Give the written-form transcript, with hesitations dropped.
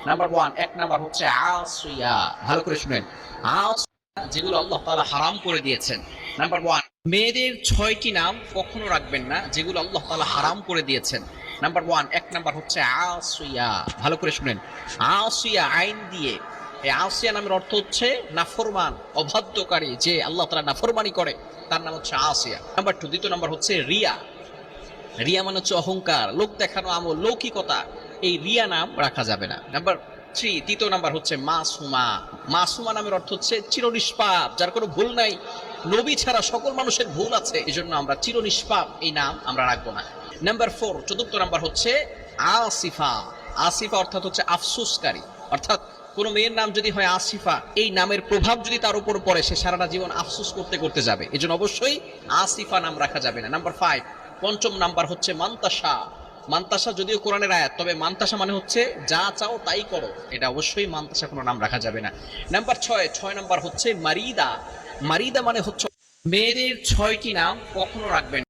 Number one, এক number হচ্ছে আসিয়া। ভালো করে শুনেন, আসিয়া যেগুলো আল্লাহ তাআলা হারাম করে দিয়েছেন। নাম্বার ওয়ান, মেয়েদের 6টি নাম কখনো রাখবেন না যেগুলো আল্লাহ তাআলা হারাম করে দিয়েছেন। নাম্বার ওয়ান, এক নাম্বার হচ্ছে আসিয়া। ভালো করে শুনেন, আসিয়া আইন দিয়ে। এই আসিয়া নামের অর্থ হচ্ছে নাফরমান, অবাধ্যকারী, যে আল্লাহ তাআলা নাফরমানি করে তার নাম হচ্ছে আসিয়া। নাম্বার টু, দ্বিতীয় নাম্বার হচ্ছে রিয়া। রিয়া মানে হচ্ছে অহংকার, লোক দেখানো আমল, লৌকিকতা। এই রিয়া নাম রাখা যাবে না। নাম্বার থ্রি, তৃতীয় নাম্বার হচ্ছে মাসুমা। মাসুমা নামের অর্থ হচ্ছে চিরনিষ্পাপ, যার কোনো ভুল নাই। নবী ছাড়া সকল মানুষের ভুল আছে, এই জন্য আমরা চিরনিষ্পাপ এই নাম আমরা রাখবো না। নাম্বার ফোর, চতুর্থ নাম্বার হচ্ছে আসিফা। আসিফা অর্থাৎ হচ্ছে আফসোসকারী। অর্থাৎ কোন মেয়ের নাম যদি হয় আসিফা, এই নামের প্রভাব যদি তার উপর পড়ে, সে সারাটা জীবন আফসোস করতে করতে যাবে। এই জন্য অবশ্যই আসিফা নাম রাখা যাবে না। নাম্বার ফাইভ, পঞ্চম নাম্বার হচ্ছে মান্তাসা। মান্তাসা যদিও কোরআনের আয়াত, তবে মান্তাসা মানে হচ্ছে যা চাও তাই করো, এটা অবশ্যই মান্তাসা কোনো নাম রাখা যাবে না। নাম্বার ছয়, ছয় নাম্বার হচ্ছে মারিদা। মারিদা মানে হচ্ছে মেয়েদের 6টি নাম কখনো রাখবেন